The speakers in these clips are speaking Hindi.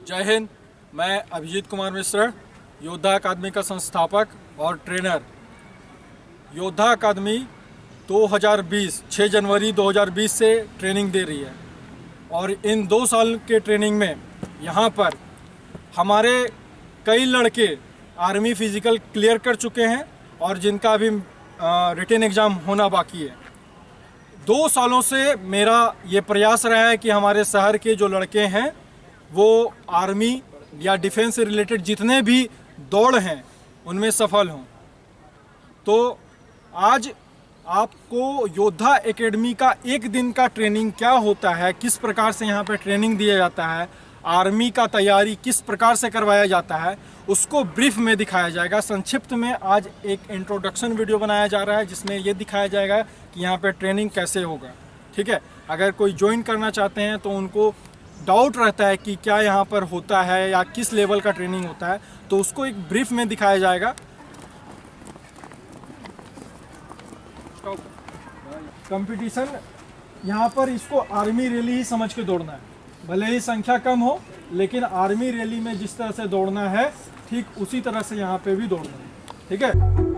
जय हिंद। मैं अभिजीत कुमार मिश्र, योद्धा अकादमी का संस्थापक और ट्रेनर। योद्धा अकादमी 6 जनवरी 2020 से ट्रेनिंग दे रही है और इन 2 साल के ट्रेनिंग में यहाँ पर हमारे कई लड़के आर्मी फिज़िकल क्लियर कर चुके हैं और जिनका अभी रिटन एग्ज़ाम होना बाकी है। 2 सालों से मेरा ये प्रयास रहा है कि हमारे शहर के जो लड़के हैं वो आर्मी या डिफेंस से रिलेटेड जितने भी दौड़ हैं उनमें सफल हों। तो आज आपको योद्धा एकेडमी का 1 दिन का ट्रेनिंग क्या होता है, किस प्रकार से यहाँ पे ट्रेनिंग दिया जाता है, आर्मी का तैयारी किस प्रकार से करवाया जाता है, उसको ब्रीफ में दिखाया जाएगा। संक्षिप्त में आज एक इंट्रोडक्शन वीडियो बनाया जा रहा है जिसमें ये दिखाया जाएगा कि यहाँ पे ट्रेनिंग कैसे होगा। ठीक है, अगर कोई ज्वाइन करना चाहते हैं तो उनको डाउट रहता है कि क्या यहाँ पर होता है या किस लेवल का ट्रेनिंग होता है, तो उसको एक ब्रीफ में दिखाया जाएगा। कंपटीशन यहाँ पर इसको आर्मी रैली ही समझ के दौड़ना है, भले ही संख्या कम हो, लेकिन आर्मी रैली में जिस तरह से दौड़ना है ठीक उसी तरह से यहाँ पे भी दौड़ना है। ठीक है।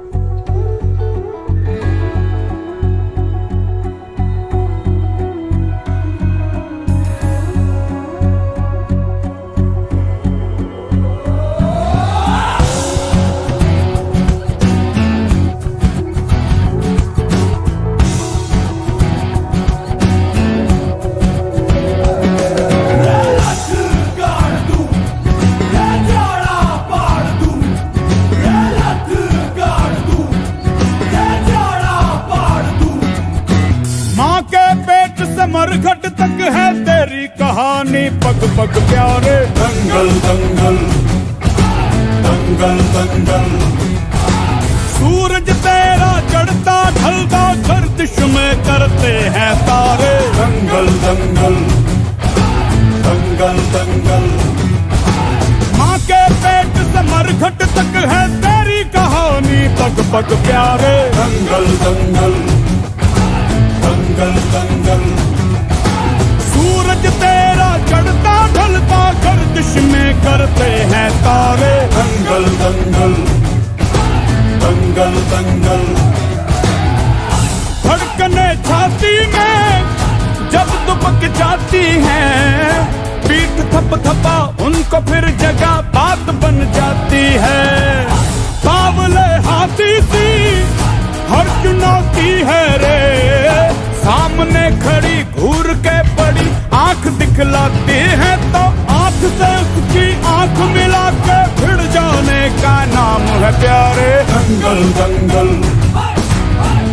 मरघट तक है तेरी कहानी, पग पग प्यारे। दंगल दंगल दंगल दंगल, सूरज तेरा चढ़ता ढलता गर्दिश में करते हैं तारे। दंगल दंगल दंगल दंगल, माँ के पेट से मरघट तक है तेरी कहानी, पग पग प्यारे। दंगल दंगल दंगल दंगल, सूरज तेरा चढ़ता ढलता गर्दिश में करते हैं तारे। दंगल दंगल दंगल दंगल, धड़कने छाती में जब दुबक जाती हैं, पीठ थप थपा उनको फिर जगह बात बन जाती है। बावले हाथी सी हर चुनौती है रे, सामने खड़ी घूर के बड़ी आंख दिखलाती है, तो आंख से उसकी आंख मिला के भिड़ जाने का नाम है प्यारे। दंगल दंगल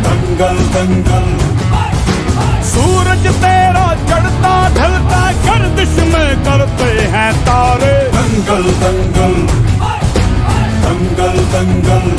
दंगल दंगल, सूरज तेरा चढ़ता ढलता गर्दिश में करते हैं तारे। दंगल दंगल दंगल दंगल,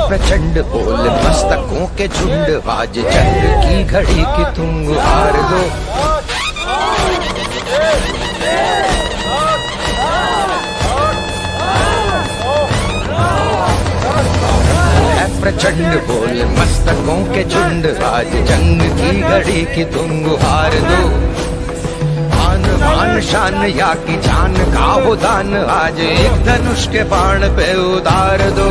प्रचंड बोल मस्तकों के झुंड, आज जंग की घड़ी की तुम हार दो। प्रचंड बोल मस्तकों के झुंड, आज जंग की घड़ी की तुम हार दो। आन मान शान या की जान का हो दान, आज एक धनुष के बाण पे उतार दो।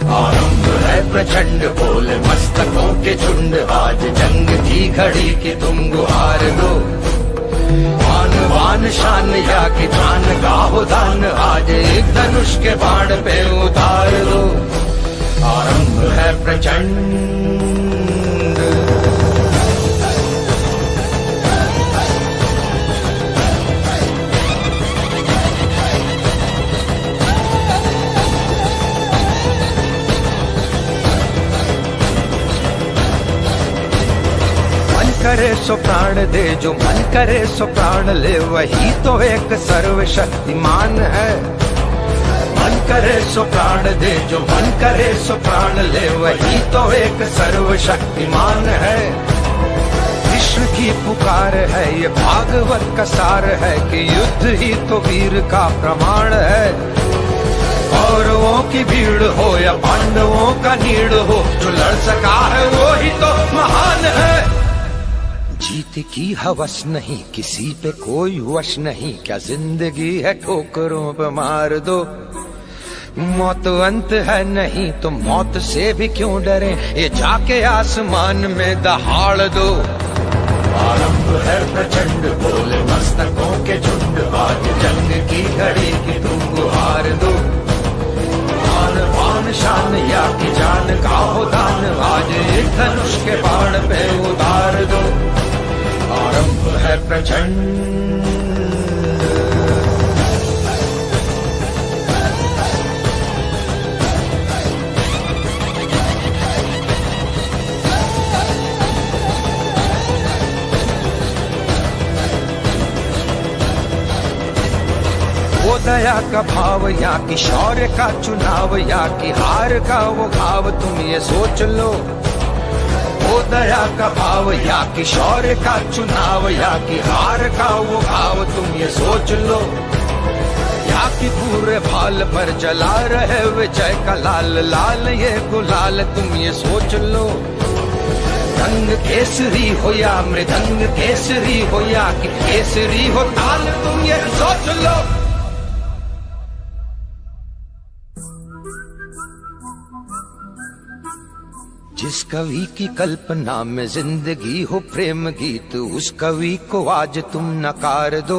आरंभ है प्रचंड बोल मस्तकों के झुंड, आज जंग की घड़ी की तुम गुहार दो। मान वान शान या कि जान का हो दान, आज एक धनुष के बाण पे उतार दो। आरंभ है प्रचंड। करे सो प्राण दे, जो मन करे सो प्राण ले, वही तो एक सर्वशक्तिमान है। मन करे सो प्राण दे, जो मन करे सो प्राण ले, वही तो एक सर्वशक्तिमान है। कृष्ण की पुकार है, ये भागवत का सार है कि युद्ध ही तो वीर का प्रमाण है। कौरवों की भीड़ हो या पांडवों का नीड़ हो, जो लड़ सका है वो ही तो महान है। जीत की हवस नहीं, किसी पे कोई वश नहीं, क्या जिंदगी है ठोकरों पे मार दो। मौत अंत है नहीं तो मौत से भी क्यों डरे, ये जाके आसमान में दहाड़ दो। आरंभ है प्रचंड, बोले मस्तकों के झुंड, आज जंग की घड़ी की तुम गुहार दो। आन बान शान या की जान का हो दान, आज एक धनुष के बाण पे उतार दो। आरंभ है प्रचंड। वो दया का भाव या कि शौर्य का चुनाव, या कि हार का वो घाव, तुम ये सोच लो। वो दया का भाव या कि शौर्य का चुनाव, या कि हार का वो घाव, तुम ये सोच लो। या कि पूरे भाल पर जला रहे विजय का लाल लाल ये गुलाल, तुम ये सोच लो। रंग केसरी हो या मृदंग केसरी हो, या कि केसरी हो ताल, तुम ये सोच लो। जिस कवि की कल्पना में जिंदगी हो प्रेम गीत, उस कवि को आज तुम नकार दो।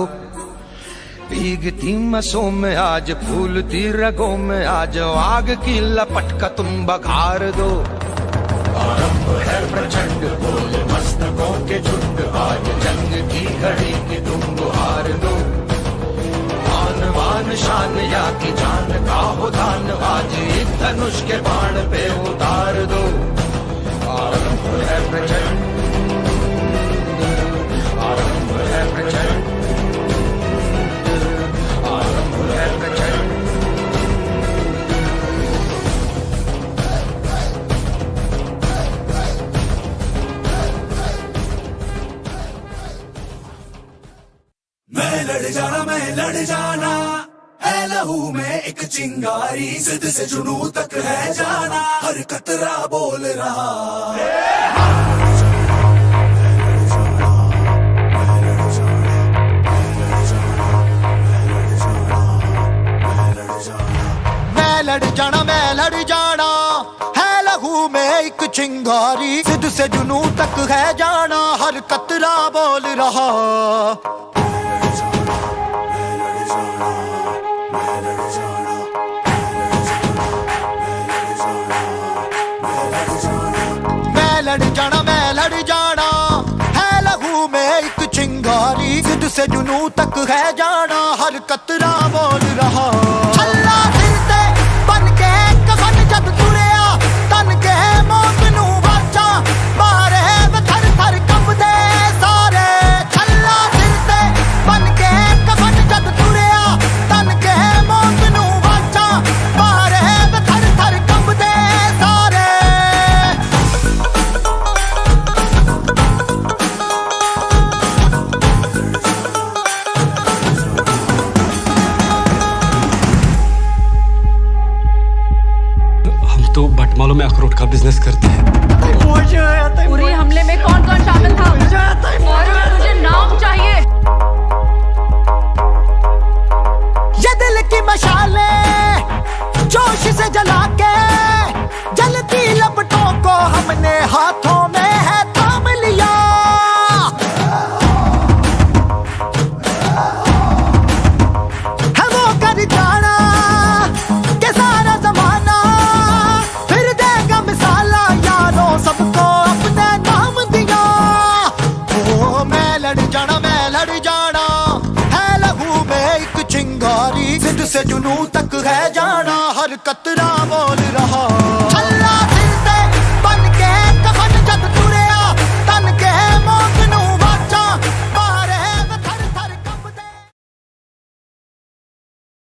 भीगती मसों में आज, फूलती रगों में आज, आग की लपट का तुम बघार दो। आरंभ है प्रचंड, बोले मस्तकों के झुंड, आज जंग की घड़ी की तुम गुहार दो। आन बान शान या की जान का हो दान, आज एक धनुष के बाण पे उतार दो। आरंभ है प्रचंड, आरंभ है प्रचंड, आरंभ है प्रचंड। मैं लड़ जाना है लहू में एक चिंगारी, जिद से जुनू तक है जाना, हर कतरा बोल रहा। मैं लड़ जाना है लहू में एक चिंगारी, जिद से जुनू तक है जाना, हर कतरा बोल रहा। मैं लड़ जाना है लहू में एक चिंगारी, जिद से जुनू तक है जाना, हर कतरा बोल रहा। छल्ला सिर ते बन के कफन जब तुरिया, तन के मौत नू वाचा, मारे वे थर थर कंबदे सारे। छल्ला सिर ते बन के कफन जब तुरिया, तन के मौत नू वाचा, मारे वे थर थर कंबदे सारे। बटमालों में अखरोट का बिजनेस करते हैं। पूरे हमले में कौन कौन शामिल था? और मुझे नाम चाहिए। ये दिल की मशालें जोश से जला के, जलती लपटों को हमने हाथों में है थाम लिया। है वो कर जाना के सारा जमाना, फिर देगा मिसाला यारों सबको अपने नाम दिया। ओ मैं लड़ जाना है लहू में एक चिंगारी, जिद से जुनू तक है जाना, हर कतरा